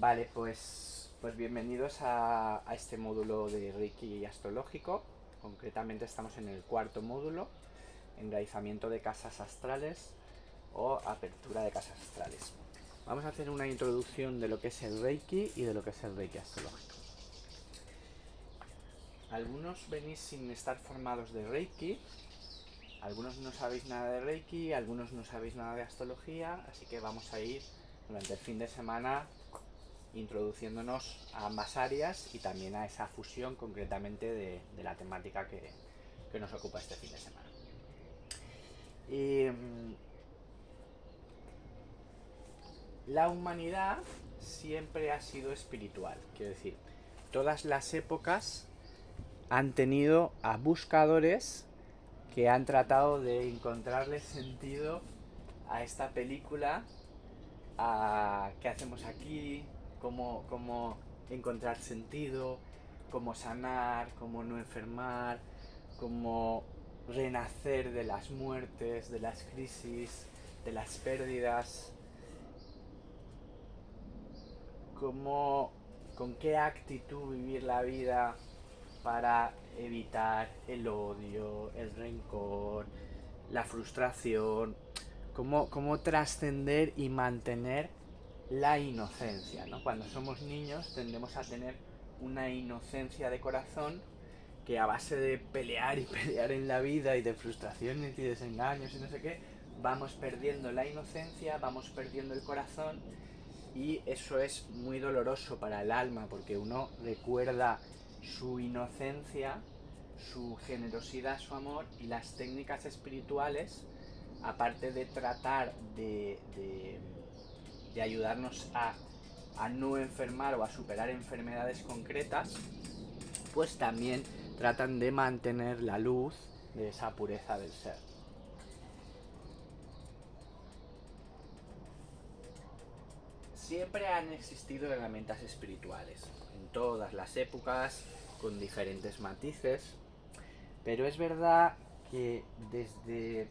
Vale, pues bienvenidos a este módulo de Reiki astrológico. Concretamente estamos en el cuarto módulo, enraizamiento de casas astrales o apertura de casas astrales. Vamos a hacer una introducción de lo que es el Reiki y de lo que es el Reiki astrológico. Algunos venís sin estar formados de Reiki, algunos no sabéis nada de Reiki, algunos no sabéis nada de astrología, así que vamos a ir durante el fin de semana introduciéndonos a ambas áreas y también a esa fusión concretamente de la temática que nos ocupa este fin de semana. La humanidad siempre ha sido espiritual, quiero decir, todas las épocas han tenido a buscadores que han tratado de encontrarle sentido a esta película, a qué hacemos aquí, cómo encontrar sentido, cómo sanar, cómo no enfermar, cómo renacer de las muertes, de las crisis, de las pérdidas, con qué actitud vivir la vida para evitar el odio, el rencor, la frustración, cómo trascender y mantener la inocencia, ¿no? Cuando somos niños tendemos a tener una inocencia de corazón que a base de pelear y pelear en la vida y de frustraciones y desengaños y no sé qué, vamos perdiendo la inocencia, vamos perdiendo el corazón y eso es muy doloroso para el alma porque uno recuerda su inocencia, su generosidad, su amor y las técnicas espirituales, aparte de tratar de ayudarnos a no enfermar o a superar enfermedades concretas, pues también tratan de mantener la luz de esa pureza del ser. Siempre han existido herramientas espirituales, en todas las épocas, con diferentes matices, pero es verdad que desde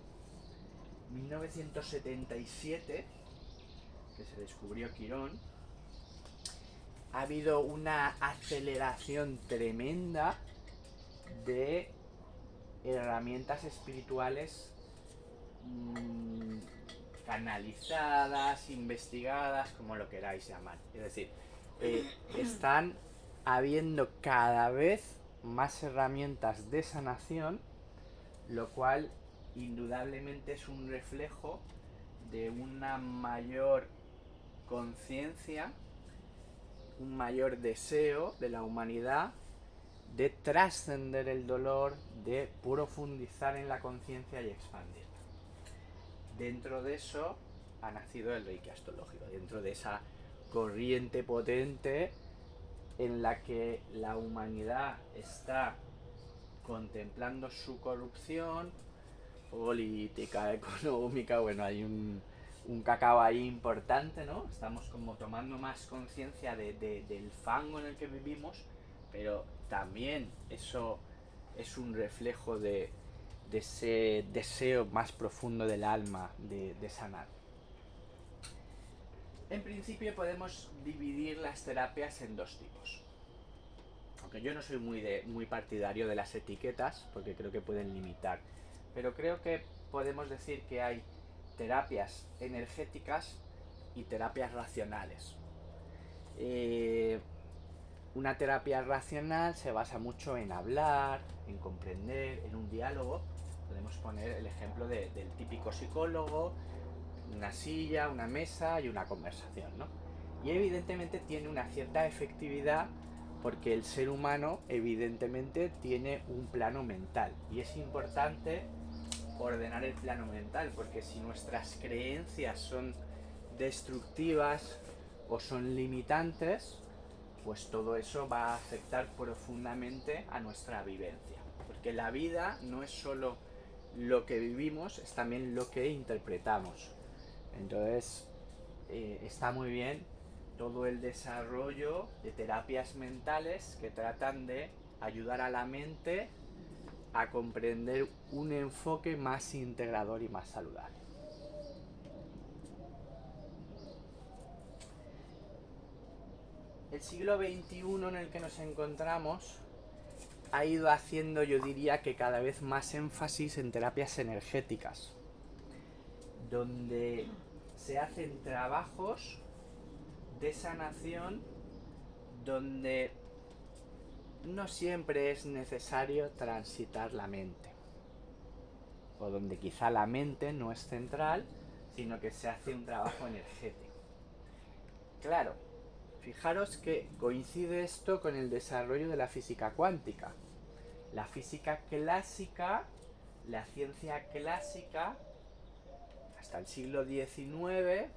1977, que se descubrió Quirón, ha habido una aceleración tremenda de herramientas espirituales canalizadas, investigadas, como lo queráis llamar. Es decir, están habiendo cada vez más herramientas de sanación, lo cual indudablemente es un reflejo de una mayor conciencia, un mayor deseo de la humanidad de trascender el dolor, de profundizar en la conciencia y expandir. Dentro de eso ha nacido el Reiki astrológico, dentro de esa corriente potente en la que la humanidad está contemplando su corrupción política, económica, bueno, hay un cacao ahí importante, ¿no? Estamos como tomando más conciencia del fango en el que vivimos, pero también eso es un reflejo de ese deseo más profundo del alma de sanar. En principio podemos dividir las terapias en dos tipos. Aunque yo no soy muy partidario de las etiquetas, porque creo que pueden limitar. Pero creo que podemos decir que hay terapias energéticas y terapias racionales. Una terapia racional se basa mucho en hablar, en comprender, en un diálogo. Podemos poner el ejemplo del típico psicólogo, una silla, una mesa y una conversación, ¿no? Y evidentemente tiene una cierta efectividad porque el ser humano evidentemente tiene un plano mental y es importante ordenar el plano mental porque si nuestras creencias son destructivas o son limitantes, pues todo eso va a afectar profundamente a nuestra vivencia. Porque la vida no es solo lo que vivimos, es también lo que interpretamos. Entonces, está muy bien todo el desarrollo de terapias mentales que tratan de ayudar a la mente a comprender un enfoque más integrador y más saludable. el siglo XXI en el que nos encontramos ha ido haciendo, yo diría que cada vez más énfasis en terapias energéticas, donde se hacen trabajos de sanación donde no siempre es necesario transitar la mente, o donde quizá la mente no es central, sino que se hace un trabajo energético. Claro, fijaros que coincide esto con el desarrollo de la física cuántica. La física clásica, la ciencia clásica, hasta el siglo XIX,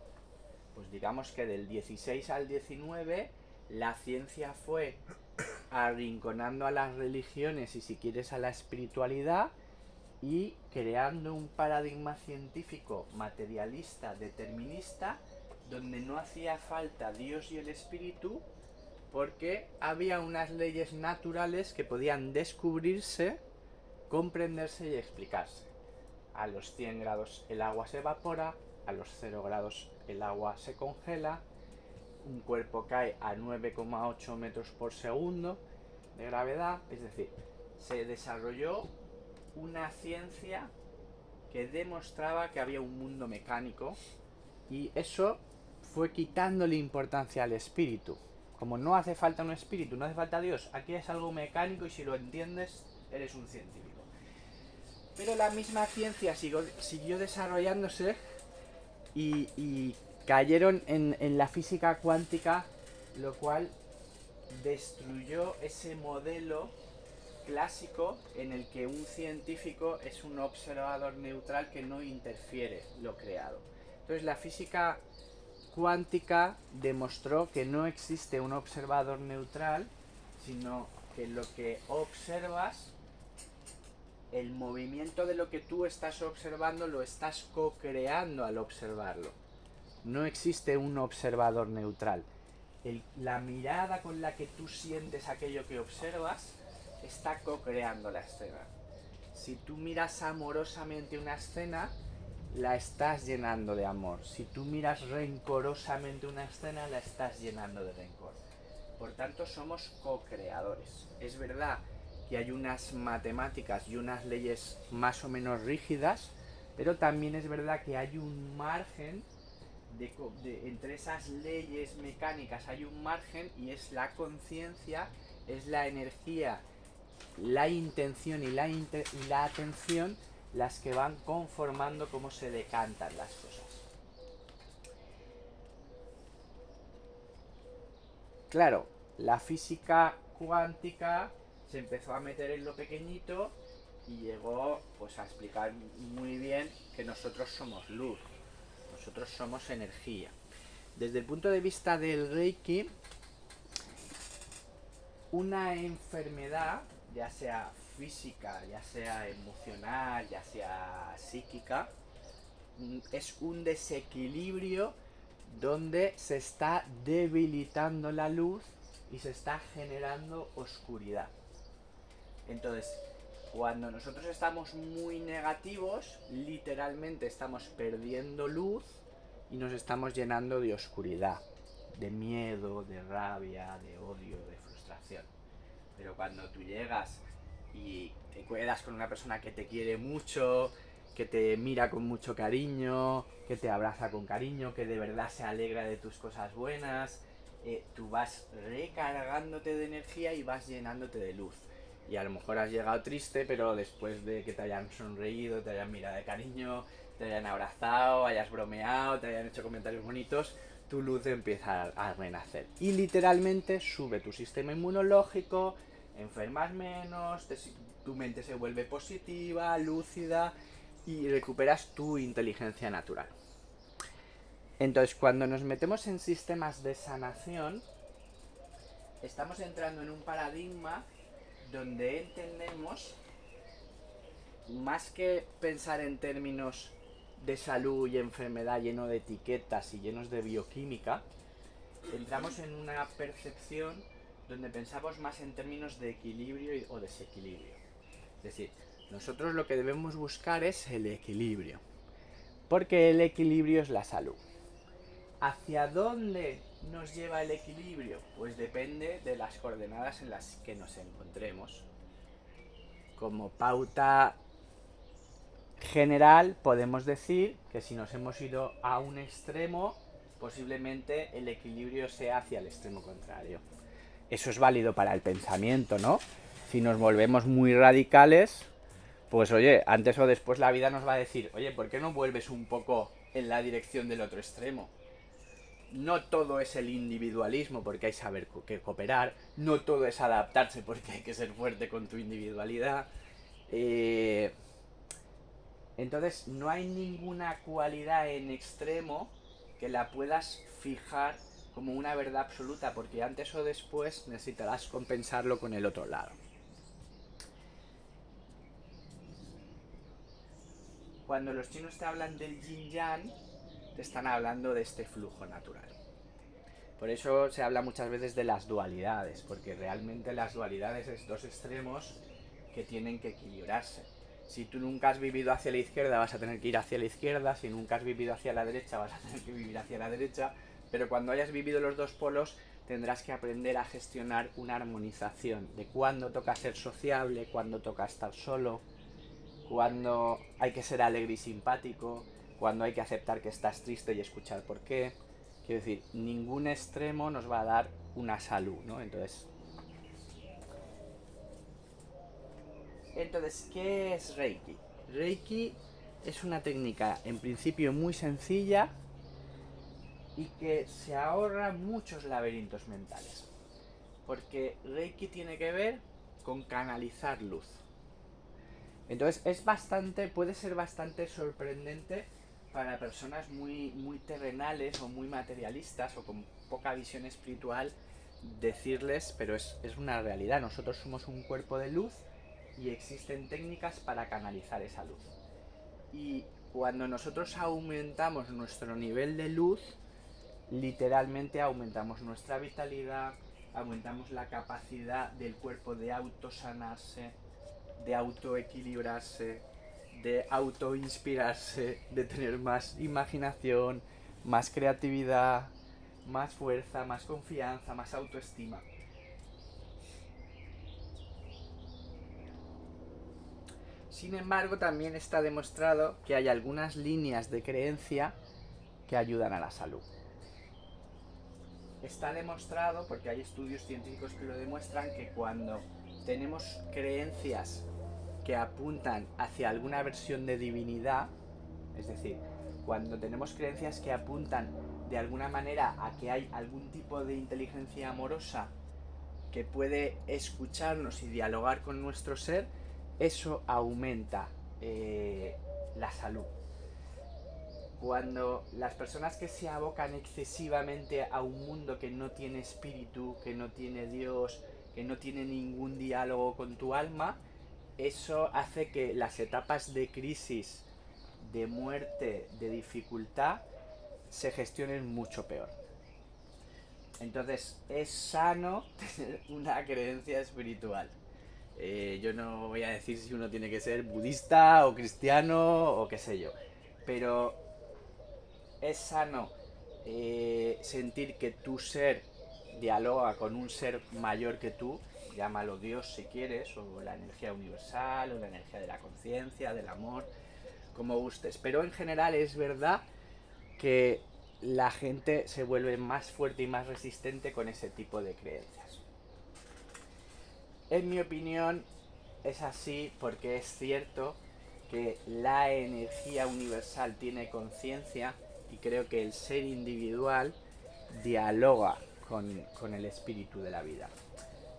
pues digamos que del 16 al 19, la ciencia fue arrinconando a las religiones y, si quieres, a la espiritualidad, y creando un paradigma científico materialista, determinista, donde no hacía falta Dios y el espíritu, porque había unas leyes naturales que podían descubrirse, comprenderse y explicarse. A los 100 grados el agua se evapora, a los 0 grados el agua se congela, un cuerpo cae a 9,8 metros por segundo de gravedad. Es decir, se desarrolló una ciencia que demostraba que había un mundo mecánico, y eso fue quitándole importancia al espíritu. Como no hace falta un espíritu, no hace falta Dios, aquí es algo mecánico y si lo entiendes, eres un científico. Pero la misma ciencia siguió desarrollándose y cayeron en la física cuántica, lo cual destruyó ese modelo clásico en el que un científico es un observador neutral que no interfiere lo creado. Entonces la física cuántica demostró que no existe un observador neutral, sino que lo que observas, el movimiento de lo que tú estás observando, lo estás co-creando al observarlo. No existe un observador neutral. La mirada con la que tú sientes aquello que observas está co-creando la escena. Si tú miras amorosamente una escena, la estás llenando de amor. Si tú miras rencorosamente una escena, la estás llenando de rencor. Por tanto, somos co-creadores. Es verdad que hay unas matemáticas y unas leyes más o menos rígidas, pero también es verdad que hay un margen entre esas leyes mecánicas, hay un margen, y es la conciencia, es la energía, la intención y la atención las que van conformando cómo se decantan las cosas. Claro, la física cuántica se empezó a meter en lo pequeñito y llegó pues a explicar muy bien que nosotros somos luz, nosotros somos energía. Desde el punto de vista del Reiki, una enfermedad, ya sea física, ya sea emocional, ya sea psíquica, es un desequilibrio donde se está debilitando la luz y se está generando oscuridad. Entonces, cuando nosotros estamos muy negativos, literalmente estamos perdiendo luz y nos estamos llenando de oscuridad, de miedo, de rabia, de odio, de frustración. Pero cuando tú llegas y te quedas con una persona que te quiere mucho, que te mira con mucho cariño, que te abraza con cariño, que de verdad se alegra de tus cosas buenas, tú vas recargándote de energía y vas llenándote de luz. Y a lo mejor has llegado triste, pero después de que te hayan sonreído, te hayan mirado de cariño, te hayan abrazado, hayas bromeado, te hayan hecho comentarios bonitos, tu luz empieza a renacer. Y literalmente sube tu sistema inmunológico, enfermas menos, tu mente se vuelve positiva, lúcida, y recuperas tu inteligencia natural. Entonces, cuando nos metemos en sistemas de sanación, estamos entrando en un paradigma donde entendemos, más que pensar en términos de salud y enfermedad lleno de etiquetas y llenos de bioquímica, entramos en una percepción donde pensamos más en términos de equilibrio o desequilibrio. Es decir, nosotros lo que debemos buscar es el equilibrio, porque el equilibrio es la salud. ¿Hacia dónde nos lleva el equilibrio? Pues depende de las coordenadas en las que nos encontremos. Como pauta general podemos decir que si nos hemos ido a un extremo, posiblemente el equilibrio sea hacia el extremo contrario. Eso es válido para el pensamiento, ¿no? Si nos volvemos muy radicales, pues oye, antes o después la vida nos va a decir, oye, ¿por qué no vuelves un poco en la dirección del otro extremo? No todo es el individualismo porque hay saber que cooperar, no todo es adaptarse porque hay que ser fuerte con tu individualidad. Entonces no hay ninguna cualidad en extremo que la puedas fijar como una verdad absoluta, porque antes o después necesitarás compensarlo con el otro lado. Cuando los chinos te hablan del yin-yang, te están hablando de este flujo natural. Por eso se habla muchas veces de las dualidades, porque realmente las dualidades es dos extremos que tienen que equilibrarse. Si tú nunca has vivido hacia la izquierda, vas a tener que ir hacia la izquierda. Si nunca has vivido hacia la derecha, vas a tener que vivir hacia la derecha. Pero cuando hayas vivido los dos polos, tendrás que aprender a gestionar una armonización de cuándo toca ser sociable, cuándo toca estar solo, cuándo hay que ser alegre y simpático, cuándo hay que aceptar que estás triste y escuchar por qué. Quiero decir, ningún extremo nos va a dar una salud, ¿no? Entonces, ¿qué es Reiki? Reiki es una técnica en principio muy sencilla y que se ahorra muchos laberintos mentales. Porque Reiki tiene que ver con canalizar luz. Entonces puede ser bastante sorprendente para personas muy terrenales o muy materialistas o con poca visión espiritual decirles, pero es una realidad, nosotros somos un cuerpo de luz y existen técnicas para canalizar esa luz. Y cuando nosotros aumentamos nuestro nivel de luz, literalmente aumentamos nuestra vitalidad, aumentamos la capacidad del cuerpo de autosanarse, de autoequilibrarse, de autoinspirarse, de tener más imaginación, más creatividad, más fuerza, más confianza, más autoestima. Sin embargo, también está demostrado que hay algunas líneas de creencia que ayudan a la salud. Está demostrado, porque hay estudios científicos que lo demuestran, que cuando tenemos creencias que apuntan hacia alguna versión de divinidad, es decir, cuando tenemos creencias que apuntan de alguna manera a que hay algún tipo de inteligencia amorosa que puede escucharnos y dialogar con nuestro ser, eso aumenta la salud. Cuando las personas que se abocan excesivamente a un mundo que no tiene espíritu, que no tiene Dios, que no tiene ningún diálogo con tu alma, eso hace que las etapas de crisis, de muerte, de dificultad, se gestionen mucho peor. Entonces, es sano tener una creencia espiritual. Yo no voy a decir si uno tiene que ser budista o cristiano o qué sé yo, pero es sano sentir que tu ser dialoga con un ser mayor que tú, llámalo Dios si quieres, o la energía universal, o la energía de la conciencia, del amor, como gustes. Pero en general es verdad que la gente se vuelve más fuerte y más resistente con ese tipo de creencias. En mi opinión es así porque es cierto que la energía universal tiene conciencia y creo que el ser individual dialoga con el espíritu de la vida.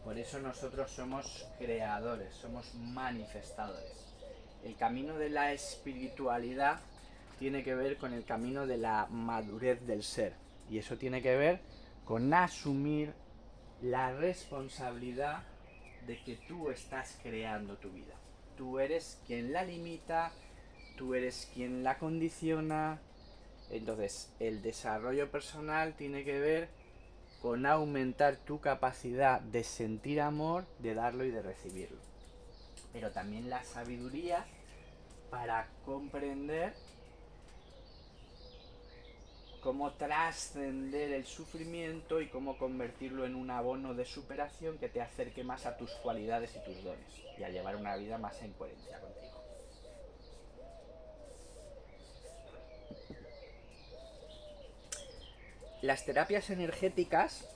Por eso nosotros somos creadores, somos manifestadores. El camino de la espiritualidad tiene que ver con el camino de la madurez del ser. Y eso tiene que ver con asumir la responsabilidad de que tú estás creando tu vida. Tú eres quien la limita, tú eres quien la condiciona. Entonces, el desarrollo personal tiene que ver con aumentar tu capacidad de sentir amor, de darlo y de recibirlo. Pero también la sabiduría para comprender cómo trascender el sufrimiento y cómo convertirlo en un abono de superación que te acerque más a tus cualidades y tus dones y a llevar una vida más en coherencia contigo. Las terapias energéticas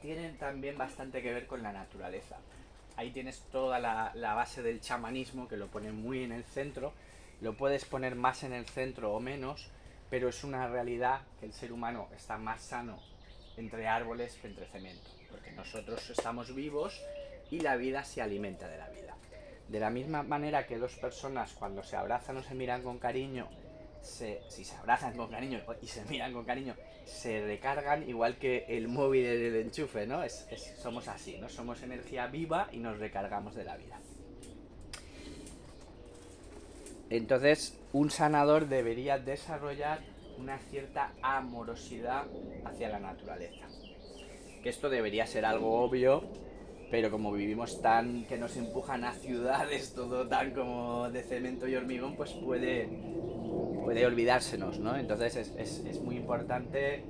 tienen también bastante que ver con la naturaleza. Ahí tienes toda la base del chamanismo, que lo pone muy en el centro. Lo puedes poner más en el centro o menos, pero es una realidad que el ser humano está más sano entre árboles que entre cemento, porque nosotros estamos vivos y la vida se alimenta de la vida. De la misma manera que dos personas cuando se abrazan o se miran con cariño, si se abrazan con cariño y se miran con cariño, se recargan, igual que el móvil en el enchufe, ¿no? Somos así, ¿no? Somos energía viva y nos recargamos de la vida. Entonces, un sanador debería desarrollar una cierta amorosidad hacia la naturaleza. Que esto debería ser algo obvio, pero como vivimos tan que nos empujan a ciudades, todo tan como de cemento y hormigón, pues puede olvidársenos, ¿no? Entonces es muy importante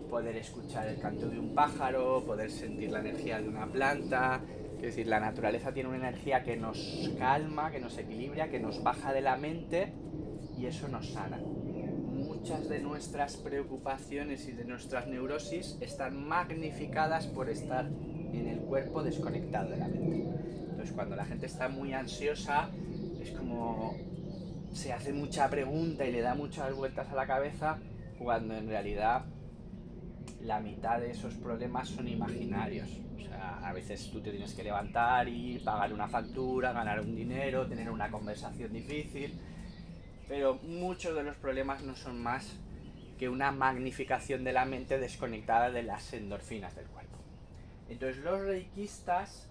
poder escuchar el canto de un pájaro, poder sentir la energía de una planta. Es decir, la naturaleza tiene una energía que nos calma, que nos equilibra, que nos baja de la mente y eso nos sana. Muchas de nuestras preocupaciones y de nuestras neurosis están magnificadas por estar en el cuerpo desconectado de la mente. Entonces, cuando la gente está muy ansiosa, es como se hace mucha pregunta y le da muchas vueltas a la cabeza, cuando en realidad la mitad de esos problemas son imaginarios. O sea, a veces tú te tienes que levantar y pagar una factura, ganar un dinero, tener una conversación difícil, pero muchos de los problemas no son más que una magnificación de la mente desconectada de las endorfinas del cuerpo. Entonces los reikistas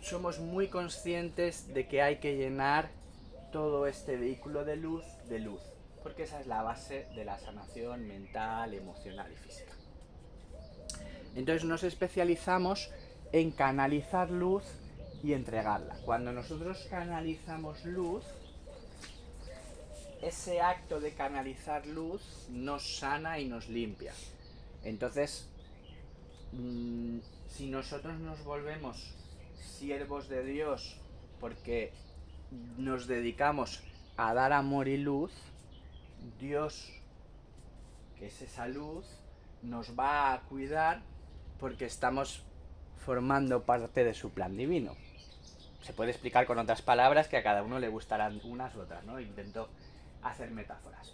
somos muy conscientes de que hay que llenar todo este vehículo de luz, porque esa es la base de la sanación mental, emocional y física. Entonces nos especializamos en canalizar luz y entregarla. Cuando nosotros canalizamos luz, ese acto de canalizar luz nos sana y nos limpia. Entonces, si nosotros nos volvemos siervos de Dios porque nos dedicamos a dar amor y luz, Dios, que es esa luz, nos va a cuidar porque estamos formando parte de su plan divino. Se puede explicar con otras palabras que a cada uno le gustarán unas u otras, ¿no? Intento hacer metáforas.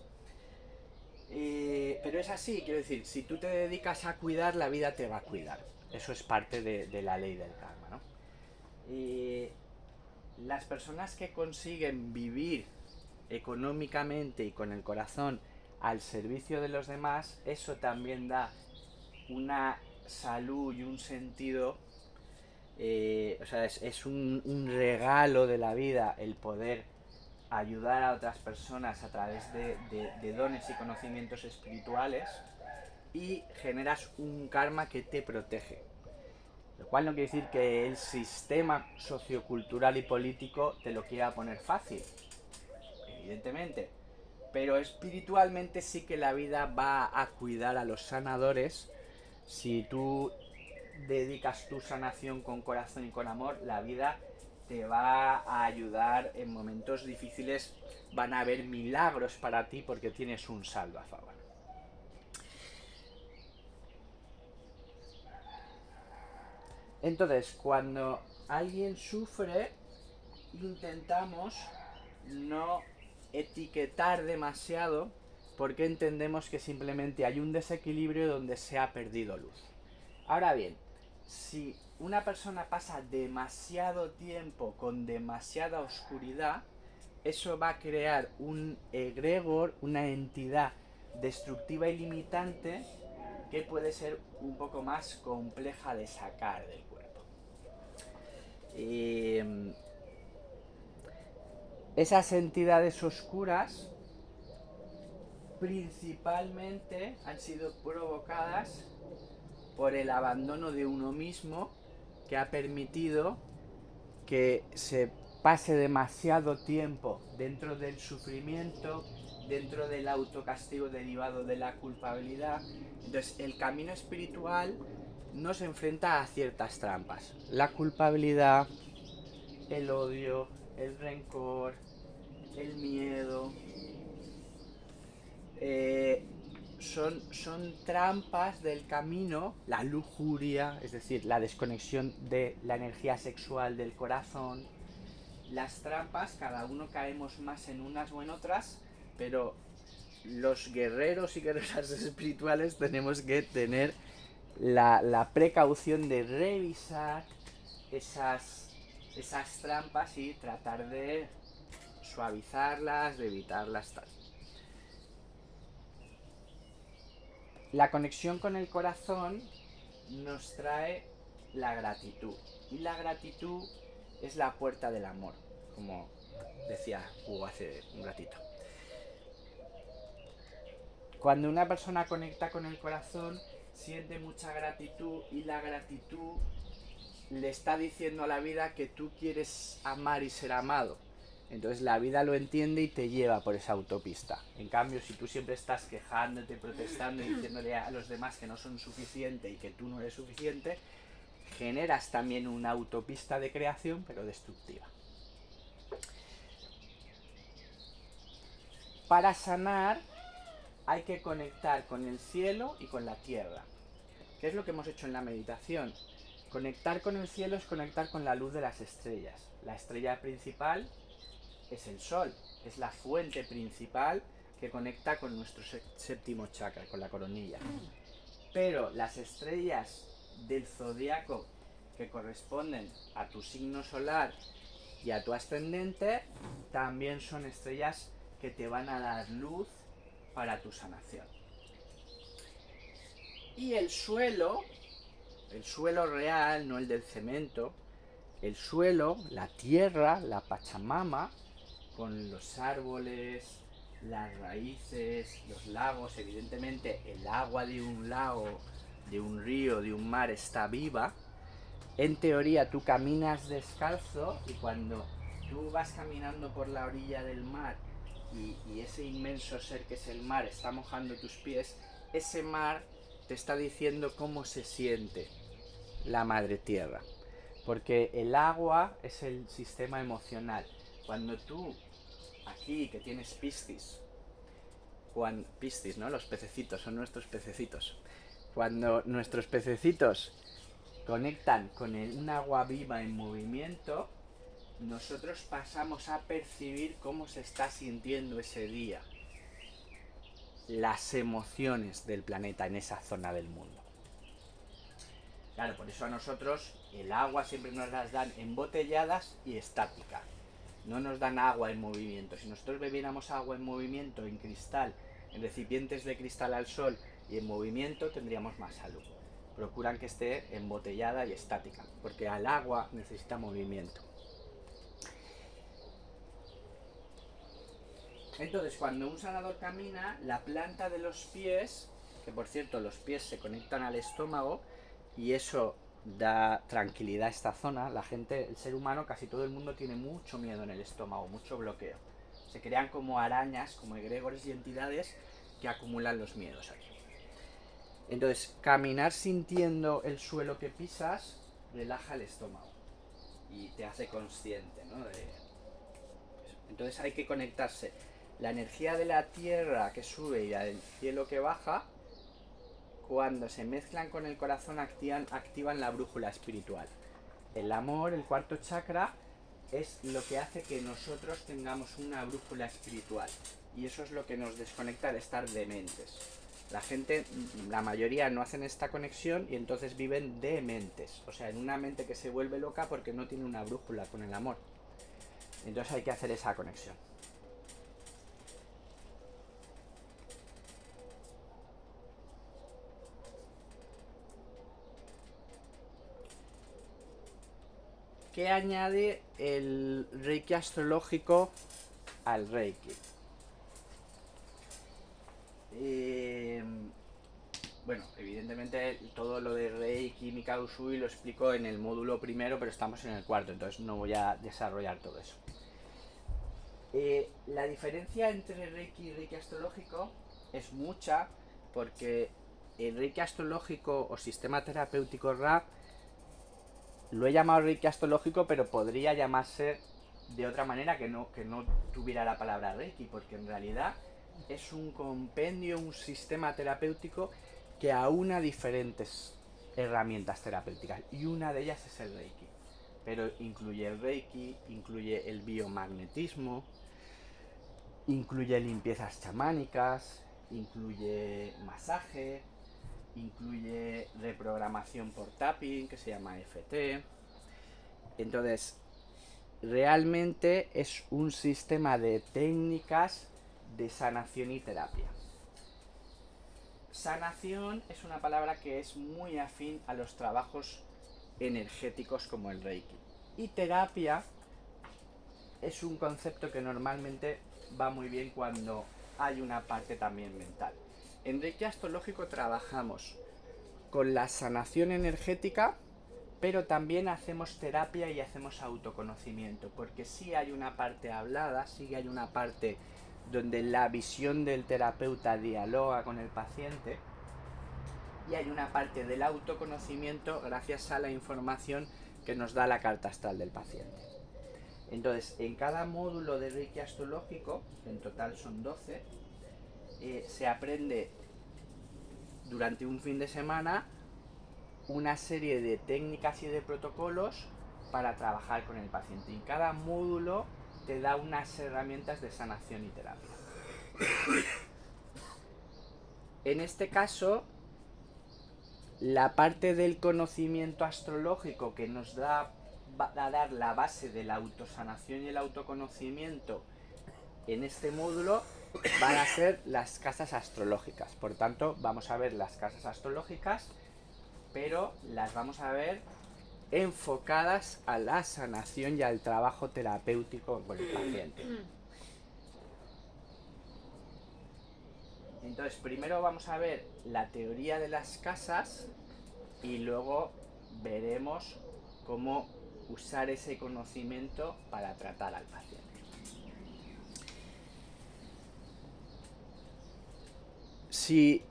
Pero es así, quiero decir, si tú te dedicas a cuidar, la vida te va a cuidar. Eso es parte de la ley del karma, ¿no? Las personas que consiguen vivir económicamente y con el corazón al servicio de los demás, eso también da una salud y un sentido, o sea, es un regalo de la vida el poder ayudar a otras personas a través de dones y conocimientos espirituales, y generas un karma que te protege. Lo cual no quiere decir que el sistema sociocultural y político te lo quiera poner fácil, evidentemente, pero espiritualmente sí que la vida va a cuidar a los sanadores. Si tú dedicas tu sanación con corazón y con amor, la vida te va a ayudar en momentos difíciles, van a haber milagros para ti porque tienes un saldo a favor. Entonces, cuando alguien sufre, intentamos no etiquetar demasiado, porque entendemos que simplemente hay un desequilibrio donde se ha perdido luz. Ahora bien, si una persona pasa demasiado tiempo con demasiada oscuridad, eso va a crear un egregor, una entidad destructiva y limitante que puede ser un poco más compleja de sacar del cuerpo. Esas entidades oscuras principalmente han sido provocadas por el abandono de uno mismo, que ha permitido que se pase demasiado tiempo dentro del sufrimiento, dentro del autocastigo derivado de la culpabilidad. Entonces el camino espiritual nos enfrenta a ciertas trampas. La culpabilidad, el odio, el rencor, el miedo. Son trampas del camino, la lujuria, es decir, la desconexión de la energía sexual del corazón. Las trampas, cada uno caemos más en unas o en otras, pero los guerreros y guerreras espirituales tenemos que tener la precaución de revisar esas trampas y tratar de suavizarlas, de evitarlas, tal. La conexión con el corazón nos trae la gratitud. Y la gratitud es la puerta del amor, como decía Hugo hace un ratito. Cuando una persona conecta con el corazón, siente mucha gratitud y la gratitud le está diciendo a la vida que tú quieres amar y ser amado. Entonces la vida lo entiende y te lleva por esa autopista. En cambio, si tú siempre estás quejándote, protestando y diciéndole a los demás que no son suficientes y que tú no eres suficiente, generas también una autopista de creación, pero destructiva. Para sanar hay que conectar con el cielo y con la tierra. ¿Qué es lo que hemos hecho en la meditación? Conectar con el cielo es conectar con la luz de las estrellas. La estrella principal es el sol, es la fuente principal que conecta con nuestro séptimo chakra, con la coronilla. Pero las estrellas del zodiaco que corresponden a tu signo solar y a tu ascendente también son estrellas que te van a dar luz para tu sanación. Y el suelo real, no el del cemento, el suelo, la tierra, la Pachamama, con los árboles, las raíces, los lagos, evidentemente el agua de un lago, de un río, de un mar está viva. En teoría tú caminas descalzo y cuando tú vas caminando por la orilla del mar y ese inmenso ser que es el mar está mojando tus pies, ese mar te está diciendo cómo se siente la madre tierra. Porque el agua es el sistema emocional. Cuando tú, aquí que tienes Piscis, Piscis, ¿no? Los pececitos, son nuestros pececitos. Cuando nuestros pececitos conectan con un agua viva en movimiento, nosotros pasamos a percibir cómo se está sintiendo ese día, las emociones del planeta en esa zona del mundo. Claro, por eso a nosotros el agua siempre nos las dan embotelladas y estática. No nos dan agua en movimiento. Si nosotros bebiéramos agua en movimiento, en cristal, en recipientes de cristal al sol y en movimiento, tendríamos más salud. Procuran que esté embotellada y estática, porque al agua necesita movimiento. Entonces, cuando un sanador camina, la planta de los pies, que por cierto los pies se conectan al estómago y eso da tranquilidad a esta zona, la gente, el ser humano, casi todo el mundo tiene mucho miedo en el estómago, mucho bloqueo. Se crean como arañas, como egregores y entidades que acumulan los miedos aquí. Entonces, caminar sintiendo el suelo que pisas relaja el estómago y te hace consciente, ¿no? Entonces hay que conectarse. La energía de la tierra que sube y la del cielo que baja, cuando se mezclan con el corazón activan la brújula espiritual. El amor, el cuarto chakra, es lo que hace que nosotros tengamos una brújula espiritual. Y eso es lo que nos desconecta de estar dementes. La gente, la mayoría no hacen esta conexión y entonces viven dementes. O sea, en una mente que se vuelve loca porque no tiene una brújula con el amor. Entonces hay que hacer esa conexión. ¿Qué añade el Reiki astrológico al Reiki? Bueno, evidentemente todo lo de Reiki, Mikao Usui lo explico en el módulo primero, pero estamos en el cuarto, entonces no voy a desarrollar todo eso. La diferencia entre Reiki y Reiki astrológico es mucha, porque el Reiki astrológico o sistema terapéutico Ra lo he llamado Reiki astrológico, pero podría llamarse de otra manera que no tuviera la palabra Reiki, porque en realidad es un compendio, un sistema terapéutico que aúna diferentes herramientas terapéuticas, y una de ellas es el Reiki. Pero incluye el Reiki, incluye el biomagnetismo, incluye limpiezas chamánicas, incluye masaje, incluye reprogramación por tapping, que se llama EFT. Entonces, realmente es un sistema de técnicas de sanación y terapia. Sanación es una palabra que es muy afín a los trabajos energéticos como el Reiki. Y terapia es un concepto que normalmente va muy bien cuando hay una parte también mental. En Reiki astrológico trabajamos con la sanación energética, pero también hacemos terapia y hacemos autoconocimiento, porque sí hay una parte hablada, sí hay una parte donde la visión del terapeuta dialoga con el paciente, y hay una parte del autoconocimiento gracias a la información que nos da la carta astral del paciente. Entonces, en cada módulo de Reiki astrológico, en total son 12, se aprende durante un fin de semana una serie de técnicas y de protocolos para trabajar con el paciente. Y cada módulo te da unas herramientas de sanación y terapia. En este caso, la parte del conocimiento astrológico que nos va a dar la base de la autosanación y el autoconocimiento en este módulo van a ser las casas astrológicas. Por tanto, vamos a ver las casas astrológicas, pero las vamos a ver enfocadas a la sanación y al trabajo terapéutico con el paciente. Entonces, primero vamos a ver la teoría de las casas y luego veremos cómo usar ese conocimiento para tratar al paciente. Si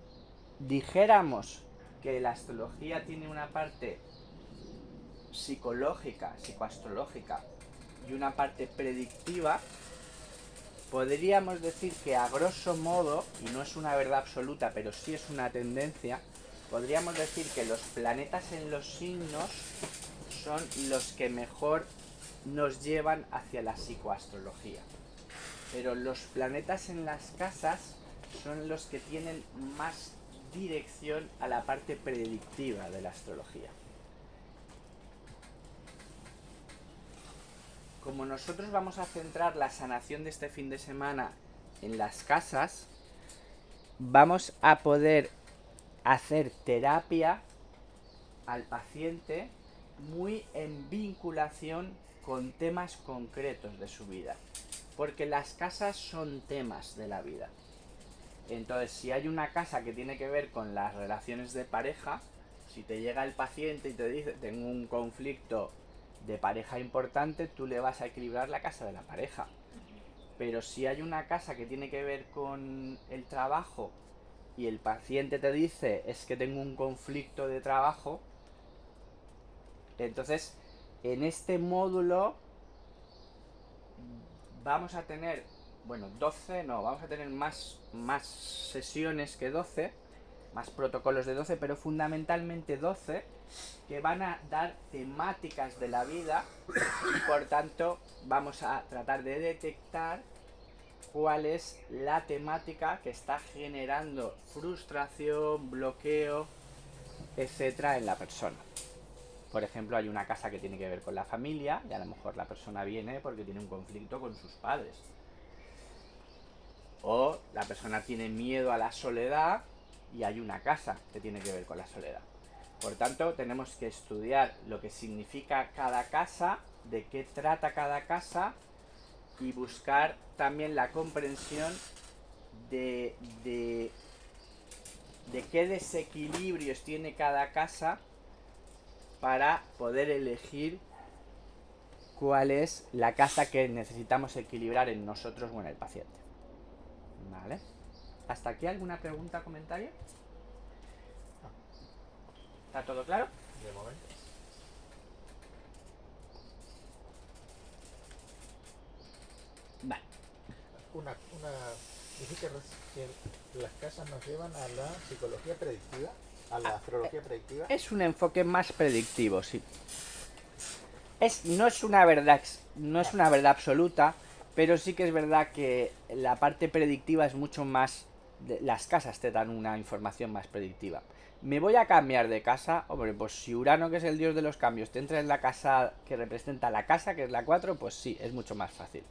dijéramos que la astrología tiene una parte psicológica, psicoastrológica, y una parte predictiva, podríamos decir que a grosso modo, y no es una verdad absoluta, pero sí es una tendencia, podríamos decir que los planetas en los signos son los que mejor nos llevan hacia la psicoastrología. Pero los planetas en las casas son los que tienen más dirección a la parte predictiva de la astrología. Como nosotros vamos a centrar la sanación de este fin de semana en las casas, vamos a poder hacer terapia al paciente muy en vinculación con temas concretos de su vida, porque las casas son temas de la vida. Entonces, si hay una casa que tiene que ver con las relaciones de pareja, si te llega el paciente y te dice tengo un conflicto de pareja importante, tú le vas a equilibrar la casa de la pareja. Pero si hay una casa que tiene que ver con el trabajo y el paciente te dice es que tengo un conflicto de trabajo, entonces en este módulo vamos a tener, bueno, 12 no, vamos a tener más sesiones que 12, más protocolos de 12, pero fundamentalmente 12 que van a dar temáticas de la vida, y por tanto vamos a tratar de detectar cuál es la temática que está generando frustración, bloqueo, etcétera en la persona. Por ejemplo, hay una casa que tiene que ver con la familia y a lo mejor la persona viene porque tiene un conflicto con sus padres. O la persona tiene miedo a la soledad y hay una casa que tiene que ver con la soledad. Por tanto, tenemos que estudiar lo que significa cada casa, de qué trata cada casa y buscar también la comprensión de qué desequilibrios tiene cada casa para poder elegir cuál es la casa que necesitamos equilibrar en nosotros o en el paciente. ¿Vale? ¿Hasta aquí alguna pregunta o comentario? ¿Está todo claro? De momento. Vale. Dijiste que las casas nos llevan a la psicología predictiva, a la astrología predictiva. Es un enfoque más predictivo, sí. No es una verdad absoluta, pero sí que es verdad que la parte predictiva es mucho más. Las casas te dan una información más predictiva. Me voy a cambiar de casa, hombre, pues si Urano, que es el dios de los cambios, te entra en la casa que representa la casa, que es la 4, pues sí, es mucho más fácil.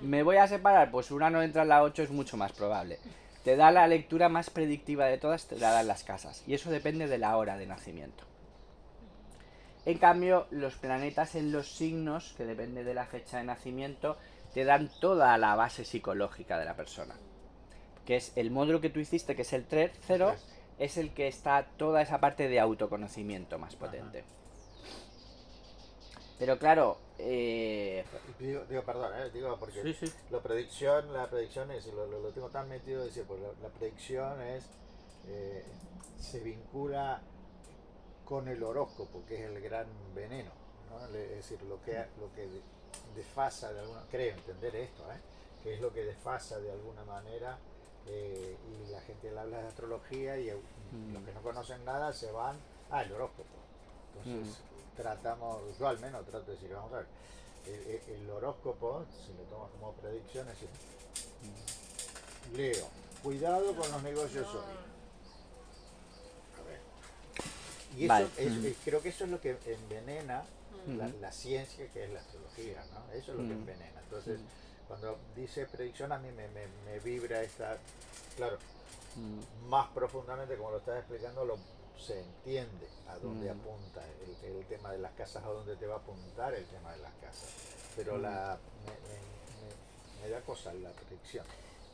Me voy a separar, pues Urano entra en la 8, es mucho más probable. Te da la lectura más predictiva de todas, te la dan las casas. Y eso depende de la hora de nacimiento. En cambio, los planetas en los signos, que depende de la fecha de nacimiento, te dan toda la base psicológica de la persona. Que es el módulo que tú hiciste, que es el 3-0, es el que está toda esa parte de autoconocimiento más potente. Pero claro, digo perdón, porque sí. la predicción es, lo tengo tan metido, decir, pues la predicción es, se vincula con el horóscopo, que es el gran veneno, ¿no? Es decir, lo que desfasa de alguna, creo entender esto, que es lo que desfasa de alguna manera, y la gente le habla de astrología y los que no conocen nada se van al horóscopo. Entonces yo al menos trato de decir, vamos a ver, el horóscopo, si lo tomas como predicción, es Leo, cuidado con los negocios hoy. Y eso, vale. creo que eso es lo que envenena la ciencia, que es la astrología, ¿no? Eso es lo que envenena. Entonces, cuando dice predicción, a mí me vibra esta, claro, más profundamente, como lo estás explicando, se entiende a dónde apunta el tema de las casas, a dónde te va a apuntar el tema de las casas. Pero me da cosa la predicción.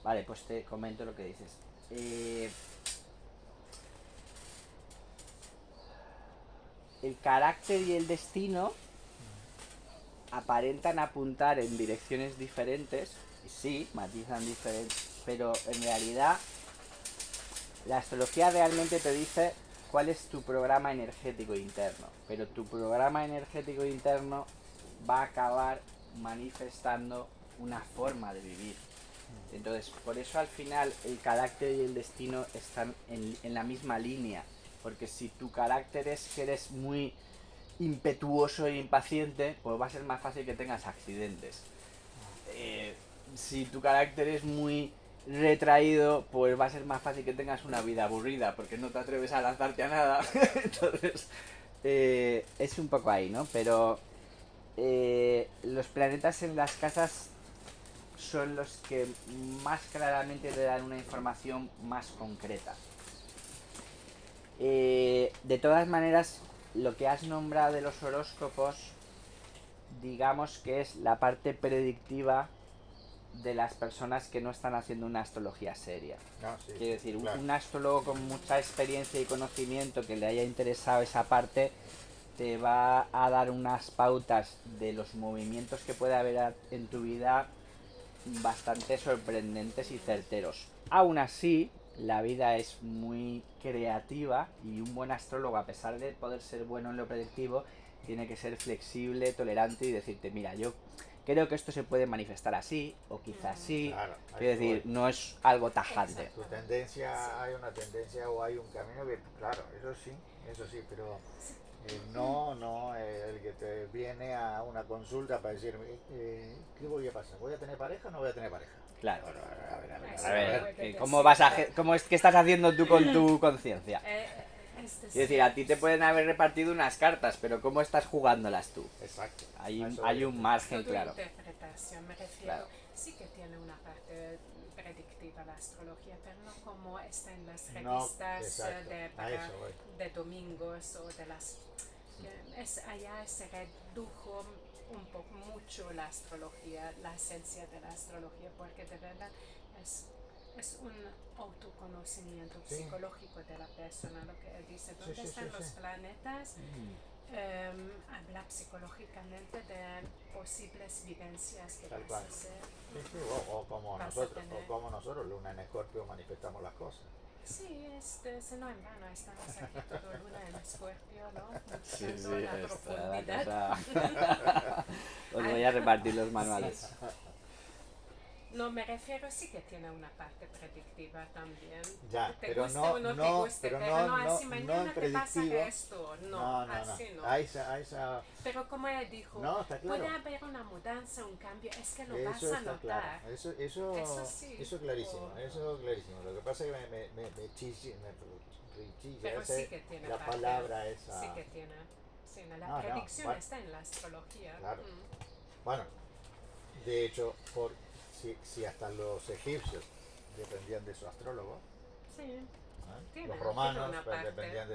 Vale, pues te comento lo que dices. El carácter y el destino aparentan apuntar en direcciones diferentes, y sí, matizan diferentes, pero en realidad la astrología realmente te dice cuál es tu programa energético interno, pero tu programa energético interno va a acabar manifestando una forma de vivir. Entonces, por eso al final el carácter y el destino están en la misma línea. Porque si tu carácter es que eres muy impetuoso e impaciente, pues va a ser más fácil que tengas accidentes. Si tu carácter es muy retraído, pues va a ser más fácil que tengas una vida aburrida, porque no te atreves a lanzarte a nada. Entonces, es un poco ahí, ¿no? Pero los planetas en las casas son los que más claramente te dan una información más concreta. De todas maneras, lo que has nombrado de los horóscopos, digamos que es la parte predictiva de las personas que no están haciendo una astrología seria. Quiero decir, claro, un astrólogo con mucha experiencia y conocimiento que le haya interesado esa parte te va a dar unas pautas de los movimientos que puede haber en tu vida bastante sorprendentes y certeros. Aún así, la vida es muy creativa y un buen astrólogo, a pesar de poder ser bueno en lo predictivo, tiene que ser flexible, tolerante y decirte, mira, yo creo que esto se puede manifestar así o quizás sí. Claro, quiero decir, no es algo tajante. Tu tendencia, hay una tendencia o hay un camino que, claro, eso sí, pero no el que te viene a una consulta para decir, ¿qué voy a pasar? ¿Voy a tener pareja o no voy a tener pareja? Claro. A ver, ¿cómo es que estás haciendo tú con tu conciencia? Es decir, a ti te pueden haber repartido unas cartas, pero ¿cómo estás jugándolas tú? Exacto. Hay un margen, claro. Interpretación, me refiero, claro. Sí que tiene una parte predictiva la astrología, pero no como está en las revistas de domingos o de las... allá se redujo un poco mucho la astrología, la esencia de la astrología, porque de verdad es un autoconocimiento psicológico de la persona, lo que él dice, dónde están los planetas, habla psicológicamente de posibles vivencias que Tal vas cual. a hacer. Sí, sí, o como Vas a nosotros, tener. o como nosotros, Luna en Escorpio, manifestamos las cosas. Sí, no en vano, estamos aquí todo Luna en Escorpio, ¿no? Sí, Buscando sí, la está profundidad. la cosa. Os voy a repartir los manuales. Sí. No, me refiero sí que tiene una parte predictiva también. Ya, Te pero guste no, o no te no, guste, pero pero no así no mañana en te pasa predictivo. esto. No, así no. A esa, Pero como ella dijo, no, está claro. puede haber una mudanza, un cambio, es que lo vas Eso a está notar. claro. Eso sí. eso clarísimo, O- eso clarísimo. Lo que pasa es que me chilla Pero sí que tiene la parte, palabra esa. sí que tiene. Sí, la No, predicción bueno, está en la astrología. claro. Mm. Bueno, de hecho, si hasta los egipcios dependían de su astrólogo, Sí, ¿eh? tiene Los una romanos parte. dependían de